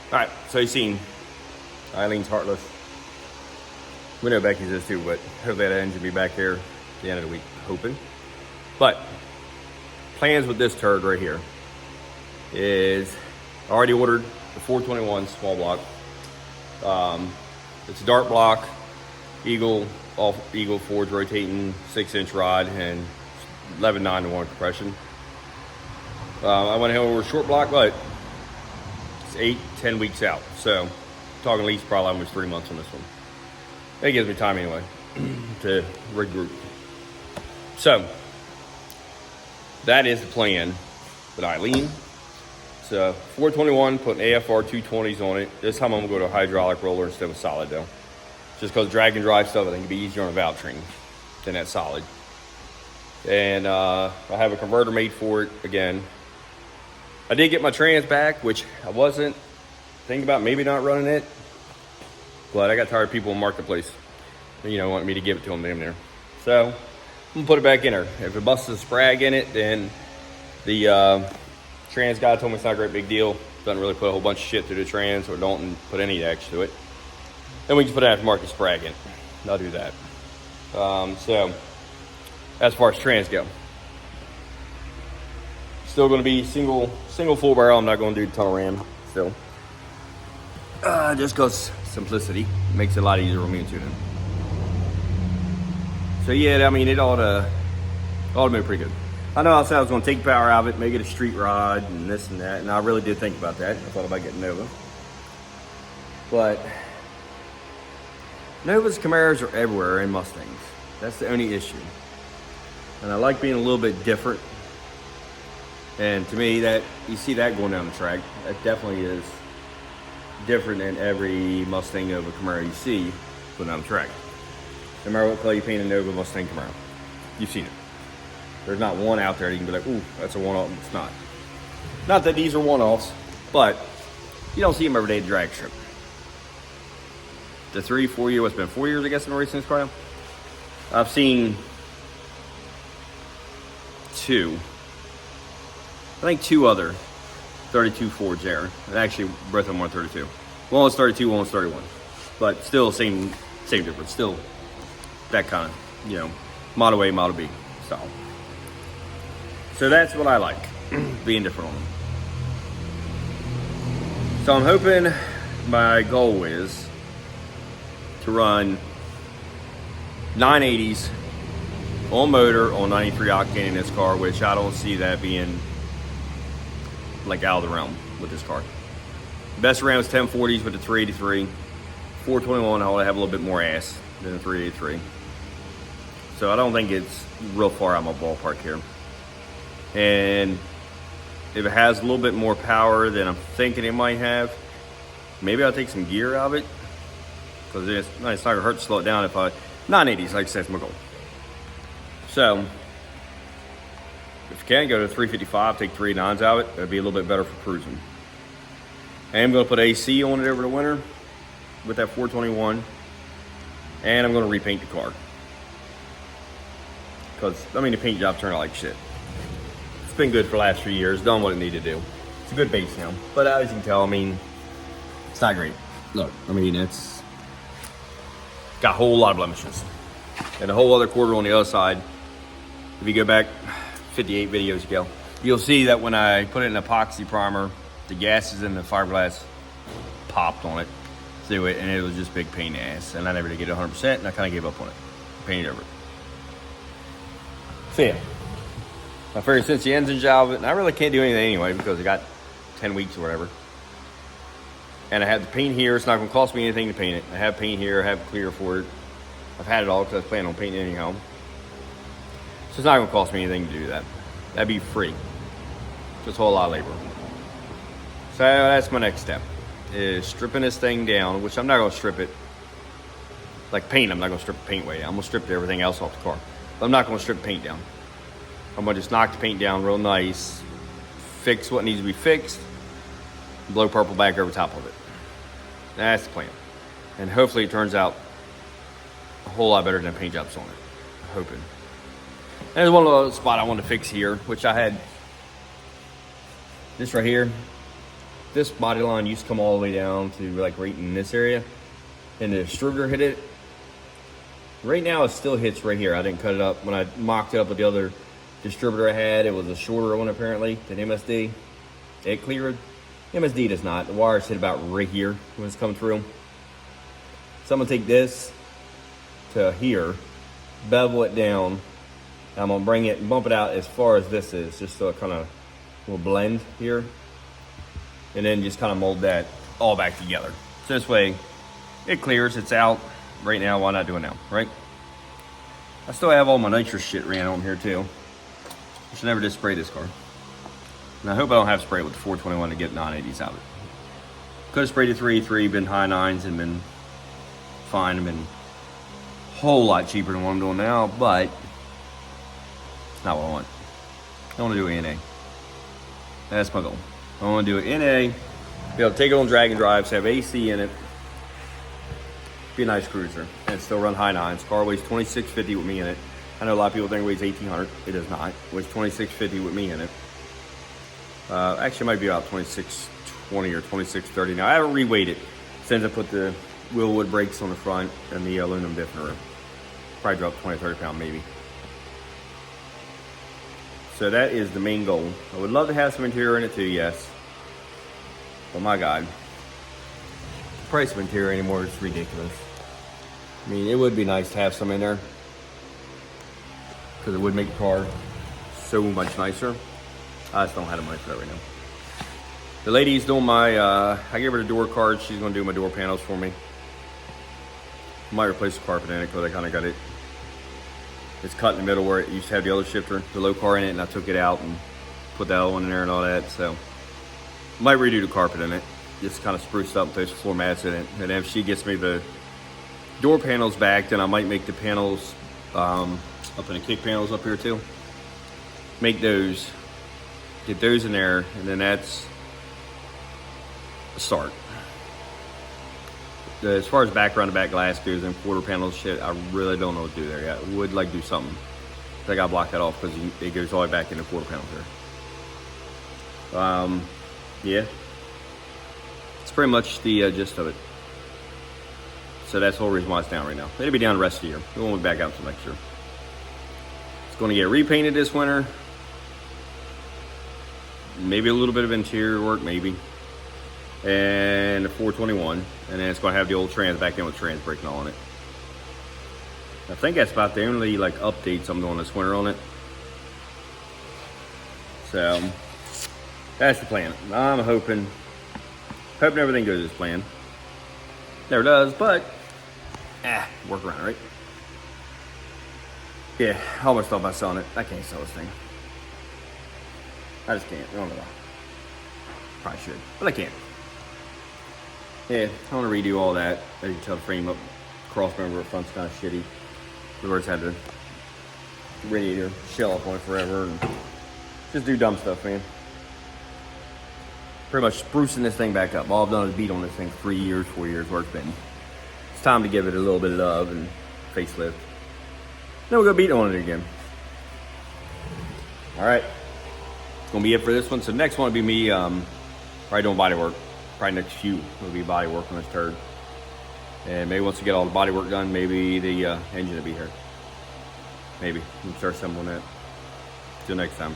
All right, so you've seen Eileen's heartless. We know Becky's is too, but hopefully that engine will be back here at the end of the week, hoping. But plans with this turd right here is I already ordered the 421 small block. It's a dart block, Eagle forged rotating 6-inch rod and 11.9 to 1 compression. I went ahead with a short block, but it's 8-10 weeks out. So talking at least probably almost 3 months on this one. It gives me time anyway to regroup. So that is the plan with Eileen. It's a 421, putting AFR 220s on it. This time I'm gonna go to a hydraulic roller instead of a solid though. Just because drag and drive stuff I think it'd be easier on a valve train than that solid. And I have a converter made for it again. I did get my trans back, which I wasn't thinking about maybe not running it. But I got tired of people in Marketplace, wanting me to give it to them damn near. So I'm gonna put it back in there. If it busts a sprag in it, then the trans guy told me it's not a great big deal. Doesn't really put a whole bunch of shit through the trans, or don't put any X to it. Then we can put an aftermarket sprag in. I'll do that. So as far as trans go, still gonna be single full barrel. I'm not gonna do tunnel ram still. Just because simplicity makes it a lot easier for me to tune in. So yeah, I mean, it ought to be pretty good. I know I said I was going to take the power out of it, make it a street rod and this and that, and I really did think about that. I thought about getting Nova. But Novas, Camaros are everywhere in Mustangs. That's the only issue. And I like being a little bit different. And to me, that you see that going down the track, that definitely is different than every Mustang Nova Camaro you see going down the track. No matter what color you paint a Nova Mustang Camaro, you've seen it. There's not one out there that you can be like, ooh, that's a one-off. It's not. Not that these are one-offs, but you don't see them every day at the drag strip. The 3-4 year, what's been 4 years, I guess, in the racing this car now? I've seen two other 32 Fords there. And actually, both of them are 32. One was 32, one was 31. But still, same difference. Still that kind of, Model A, Model B style. So that's what I like, being different on them. So I'm hoping my goal is to run 980s on motor on 93 octane in this car, which I don't see that being like out of the realm with this car. Best around is 1040s with the 383. 421, I'll have a little bit more ass than the 383. So I don't think it's real far out of my ballpark here. And if it has a little bit more power than I'm thinking it might have, maybe I'll take some gear out of it. Because it's not going to hurt to slow it down if I... 980s, like I said, is my goal. So, if you can, go to 355, take 3 9s out of it. That'd be a little bit better for cruising. I am going to put AC on it over the winter with that 421. And I'm going to repaint the car. Because, the paint job turned out like shit. It's been good for the last few years. Done what it needed to do. It's a good base now. But as you can tell, it's not great. Look, it's got a whole lot of blemishes. And a whole other quarter on the other side. If you go back 58 videos ago, you'll see that when I put it in epoxy primer, the gases in the fiberglass popped on it through it, and it was just big pain in the ass. And I never did get it 100%, and I kind of gave up on it. Painted over it. So yeah, I figured since the engine's out of it, and I really can't do anything anyway because I got 10 weeks or whatever. And I have the paint here. It's not going to cost me anything to paint it. I have paint here. I have clear for it. I've had it all because I was planning on painting it anyhow. So it's not going to cost me anything to do that. That'd be free. Just a whole lot of labor. So that's my next step, is stripping this thing down, which I'm not going to strip it like paint. I'm not going to strip the paint way down. I'm going to strip everything else off the car. But I'm not going to strip paint down. I'm going to just knock the paint down real nice, fix what needs to be fixed, blow purple back over top of it. That's the plan. And hopefully it turns out a whole lot better than paint jobs on it. I'm hoping. And there's one little spot I want to fix here, which I had this right here. this body line used to come all the way down to like right in this area, and the distributor hit it. Right now it still hits right here. I didn't cut it up. When I mocked it up with the other distributor I had, it was a shorter one apparently than MSD. It cleared. MSD does not. The wires hit about right here when it's coming through. So I'm gonna take this to here, bevel it down. I'm gonna bring it and bump it out as far as this is, just so it kind of will blend here. And then just kind of mold that all back together. So this way it clears, it's out right now. Why not do it now, right? I still have all my nitrous shit ran on here too. I should never just spray this car. And I hope I don't have to spray it with the 421 to get 980s out of it. Could have sprayed the 383, been high nines and been fine, and been a whole lot cheaper than what I'm doing now, but it's not what I want. I want to do NA. That's my goal. I want to do it NA, be able to take it on drag and drives, have AC in it, be a nice cruiser, and still run high nines. Car weighs 2650 with me in it. I know a lot of people think it weighs 1800. It does not. It weighs 2650 with me in it. Actually, it might be about 2620 or 2630 now. I haven't reweighed it since I put the Willwood brakes on the front and the aluminum diff in the rear. Probably dropped 20, 30 pounds maybe. So that is the main goal. I would love to have some interior in it too, yes. But my God, the price of interior anymore is ridiculous. I mean, it would be nice to have some in there, because it would make the car so much nicer. I just don't have the money for that right now. The lady's doing my, I gave her the door cards. She's gonna do my door panels for me. Might replace the carpet in it, because I kind of got it. It's cut in the middle where it used to have the other shifter, the low car in it, and I took it out and put that other one in there and all that. So might redo the carpet in it. Just kind of spruce up, those floor mats in it. And if she gets me the door panels back, then I might make the panels up in the kick panels up here too. Make those, get those in there, and then that's a start. As far as background to back glass goes and quarter panels shit, I really don't know what to do there yet. I would like to do something. I gotta block that off because it goes all the way back into quarter panels there. Yeah. It's pretty much the gist of it. So that's the whole reason why it's down right now. It'll be down the rest of the year. It won't be back out until next year. It's going to get repainted this winter. Maybe a little bit of interior work, maybe. And the 421. And then it's going to have the old trans back in with trans braking all on it. I think that's about the only like updates I'm doing this winter on it. So that's the plan. I'm hoping everything goes as planned. Never does, but work around, right? Yeah, I almost thought about selling it. I can't sell this thing. I just can't. I don't know why. Probably should, but I can't. Yeah, I want to redo all that. As you can tell, the frame up, cross member up front's kind of shitty. The words had the radiator shell up on it forever, and just do dumb stuff, man. Pretty much sprucing this thing back up. All I've done is beat on this thing 3 years, 4 years, where it's been. It's time to give it a little bit of love and facelift. Then we'll go beat on it again. All right, it's gonna be it for this one. So next one will be me probably doing body work. Probably next few will be body work on this turd. And maybe once we get all the body work done, maybe the engine will be here. Maybe we can start assembling that. Till next time.